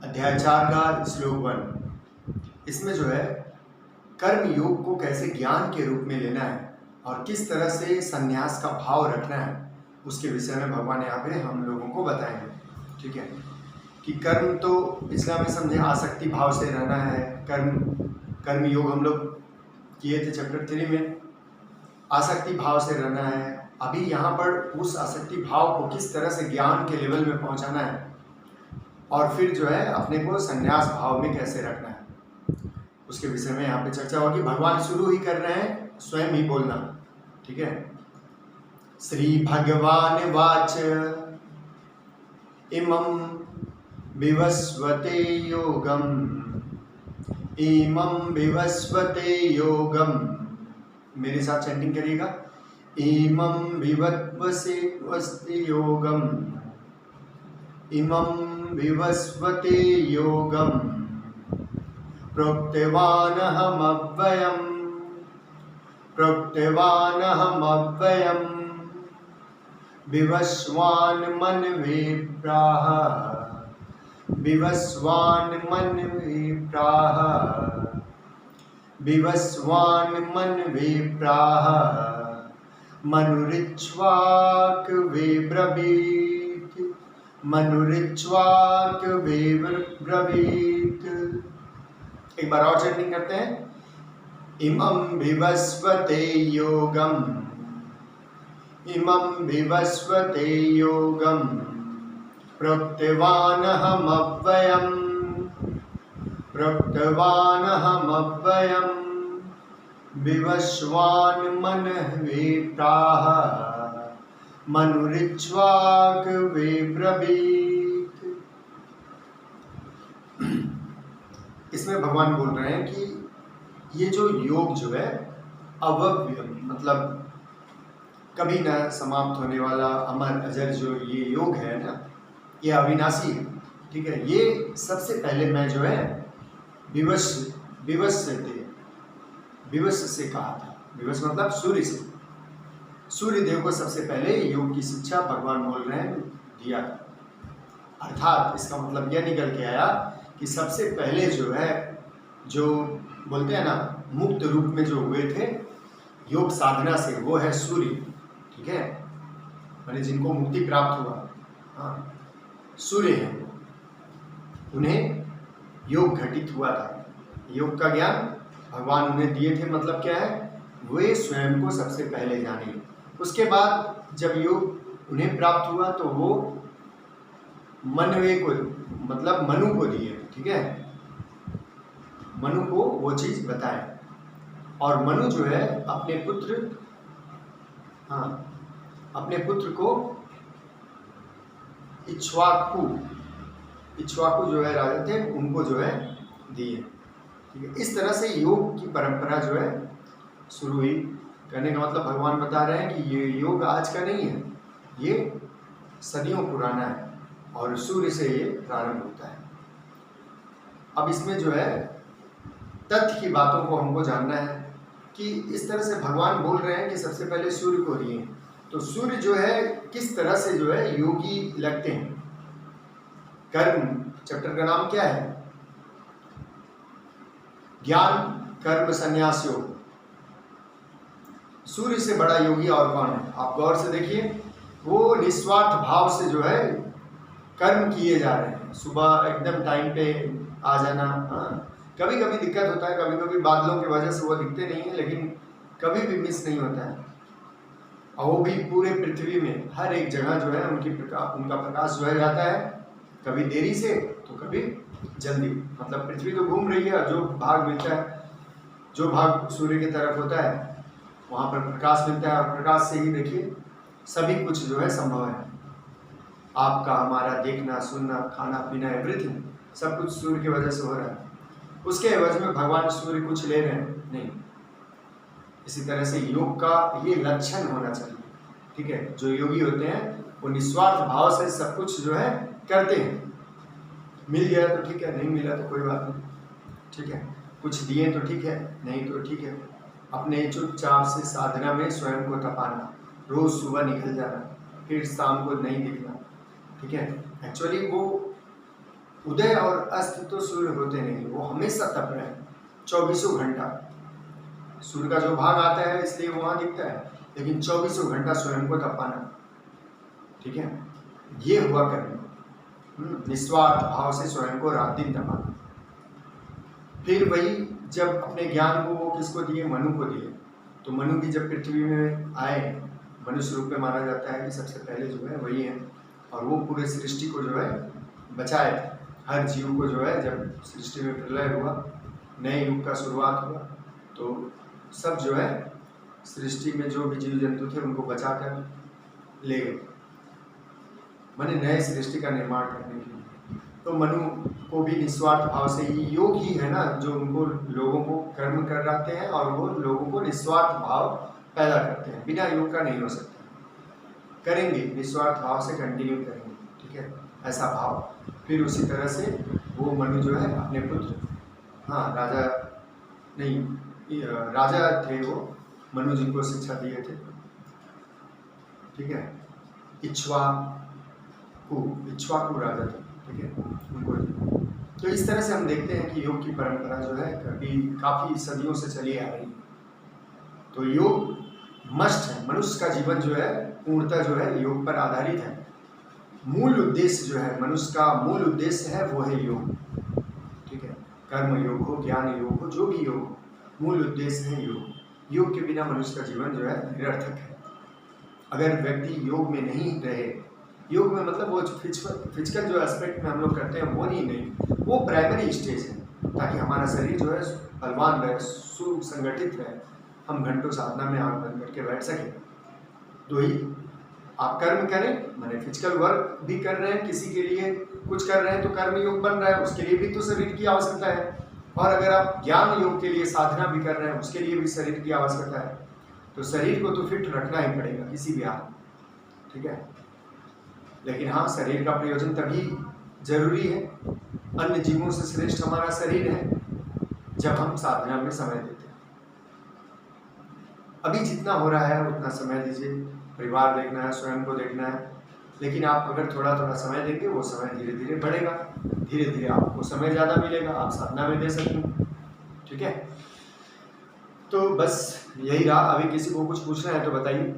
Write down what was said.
अध्याय 4 का श्लोक 1। इसमें जो है कर्म योग को कैसे ज्ञान के रूप में लेना है और किस तरह से संन्यास का भाव रखना है उसके विषय में भगवान यहाँ पे हम लोगों को बताएंगे। ठीक है कि कर्म तो इस्लाम में समझे आसक्ति भाव से रहना है। कर्म योग हम लोग किए थे चैप्टर 3 में, आसक्ति भाव से रहना है। अभी यहाँ पर उस आसक्ति भाव को किस तरह से ज्ञान के लेवल में पहुँचाना है और फिर जो है अपने को संन्यास भाव में कैसे रखना है उसके विषय में यहाँ पे चर्चा होगी। भगवान शुरू ही कर रहे हैं, स्वयं ही बोलना। ठीक है, श्री भगवान वाच इमं विवस्वते योगम। मेरे साथ चैंटिंग करिएगा। इमं विवस्वते योगम प्रोक्तवानहमव्ययम् विवस्वान् मनवे प्राह मनुरिच्वाक वे ब्रवीत। एक बार और चैंटिंग करते हैं। इमं विवस्वते योगम प्रोक्तवानहमव्ययम् विवस्वान् मनवे प्राह मनुरिच्वाक वे ब्रवीत। इसमें भगवान बोल रहे हैं कि ये जो योग जो है अव्यय, मतलब कभी ना समाप्त होने वाला अमर अजर जो ये योग है ना, ये अविनाशी है। ठीक है, ये सबसे पहले मैं जो है विवश से कहा था। विवश मतलब सूर्य से, सूर्य देव को सबसे पहले योग की शिक्षा भगवान बोल रहे हैं दिया था। अर्थात इसका मतलब यह निकल के आया कि सबसे पहले जो है, जो बोलते हैं ना मुक्त रूप में जो हुए थे योग साधना से, वो है सूर्य। ठीक है, मैंने जिनको मुक्ति प्राप्त हुआ, हाँ सूर्य है, उन्हें योग घटित हुआ था। योग का ज्ञान भगवान उन्हें दिए थे। मतलब क्या है, वे स्वयं को सबसे पहले जाने। उसके बाद जब योग उन्हें प्राप्त हुआ तो वो मनवे को, मतलब मनु को दिए। ठीक है, मनु को वो चीज बताए और मनु जो है अपने पुत्र को इक्ष्वाकु जो है राजा थे, उनको जो है दिए। ठीक है, इस तरह से योग की परंपरा जो है शुरू हुई। कहने का मतलब भगवान बता रहे हैं कि ये योग आज का नहीं है, ये सदियों पुराना है और सूर्य से ये प्रारंभ होता है। अब इसमें जो है तथ्य की बातों को हमको जानना है कि इस तरह से भगवान बोल रहे हैं कि सबसे पहले सूर्य को दिए, तो सूर्य जो है किस तरह से जो है योगी लगते हैं। कर्म चैप्टर का नाम क्या है? ज्ञान कर्म संन्यास योग। सूर्य से बड़ा योगी और कौन है? आप गौर से देखिए, वो निस्वार्थ भाव से जो है कर्म किए जा रहे हैं। सुबह एकदम टाइम पे आ जाना। कभी कभी दिक्कत होता है, कभी कभी बादलों की वजह से वो दिखते नहीं है, लेकिन कभी भी मिस नहीं होता है। और वो भी पूरे पृथ्वी में हर एक जगह जो है उनका प्रकाश जो है जाता है, कभी देरी से तो कभी जल्दी। मतलब पृथ्वी तो घूम रही है और जो भाग मिलता है, जो भाग सूर्य की तरफ होता है वहाँ पर प्रकाश मिलता है और प्रकाश से ही देखिए सभी कुछ जो है संभव है। आपका हमारा देखना सुनना खाना पीना एवरीथिंग सब कुछ सूर्य की वजह से हो रहा है। उसके एवज में भगवान सूर्य कुछ ले रहे हैं नहीं। इसी तरह से योग का ये लक्षण होना चाहिए। ठीक है, जो योगी होते हैं वो निस्वार्थ भाव से सब कुछ जो है करते हैं। मिल गया तो ठीक है, नहीं मिला तो कोई बात नहीं। ठीक है, कुछ दिए तो ठीक है, नहीं तो ठीक है। अपने चुपचाप से साधना में स्वयं को तपाना, रोज सुबह निकल जाना, फिर शाम को नहीं दिखना। ठीक है, एक्चुअली वो उदय और अस्त तो सूर्य होते नहीं, वो हमेशा तप रहे हैं 24 घंटा। सूर्य का जो भाग आता है इसलिए वो वहाँ दिखता है, लेकिन 24 घंटा स्वयं को तपाना, ठीक है, ये हुआ कर्म। निस्वार्थ भाव से स्वयं को रात दिन तपाना। फिर वही जब अपने ज्ञान को वो किसको दिए, मनु को दिए, तो मनु भी जब पृथ्वी में आए, मनुष्य रूप में माना जाता है कि सबसे पहले जो है वही है, और वो पूरे सृष्टि को जो है बचाए थे। हर जीव को जो है जब सृष्टि में प्रलय हुआ, नए युग का शुरुआत हुआ, तो सब जो है सृष्टि में जो भी जीव जंतु थे उनको बचा कर ले गए, माने नए सृष्टि का निर्माण करने के लिए। तो मनु को भी निस्वार्थ भाव से, ही योग ही है ना जो उनको लोगों को कर्म कराते हैं और वो लोगों को निस्वार्थ भाव पैदा करते हैं। बिना योग का नहीं हो सकता, करेंगे निस्वार्थ भाव से, कंटिन्यू करेंगे, ठीक है, ऐसा भाव। फिर उसी तरह से वो मनु जो है अपने पुत्र, हाँ राजा नहीं, राजा थे वो, मनु जी को शिक्षा दिए थे, ठीक है, इक्ष्वाकु राजा थे, ठीक है, उनको। तो इस तरह से हम देखते हैं कि योग की परंपरा जो है काफ़ी सदियों से चली आ रही है। तो योग मस्ट है, मनुष्य का जीवन जो है पूर्णतः जो है योग पर आधारित है। मूल उद्देश्य जो है मनुष्य का मूल उद्देश्य है वो है योग, ठीक है, कर्म योग हो, ज्ञान योग हो, जो भी योग हो, मूल उद्देश्य है योग। योग के बिना मनुष्य का जीवन जो है निरर्थक है। अगर व्यक्ति योग में नहीं रहे, योग में मतलब वो फिजिकल जो एस्पेक्ट में हम लोग करते हैं वो नहीं, वो प्राइमरी स्टेज है, ताकि हमारा शरीर जो है बलवान रहे, सुसंगठित रहे, हम घंटों साधना में आंख बंद करके बैठ सकें। तो ही आप कर्म करें, माने फिजिकल वर्क भी कर रहे हैं, किसी के लिए कुछ कर रहे हैं तो कर्म योग बन रहा है, उसके लिए भी तो शरीर की आवश्यकता है। और अगर आप ज्ञान योग के लिए साधना भी कर रहे हैं, उसके लिए भी शरीर की आवश्यकता है। तो शरीर को तो फिट रखना ही पड़ेगा किसी भी हाल, ठीक है। लेकिन हाँ, शरीर का प्रयोजन तभी जरूरी है, अन्य जीवों से श्रेष्ठ हमारा शरीर है जब हम साधना में समय देते हैं। अभी जितना हो रहा है उतना समय दीजिए, परिवार देखना है, स्वयं को देखना है, लेकिन आप अगर थोड़ा थोड़ा समय देंगे वो समय धीरे धीरे बढ़ेगा, धीरे धीरे आपको समय ज़्यादा मिलेगा, आप साधना में दे सकेंगे, ठीक है। तो बस यही रहा। अभी किसी को कुछ पूछना है तो बताइए।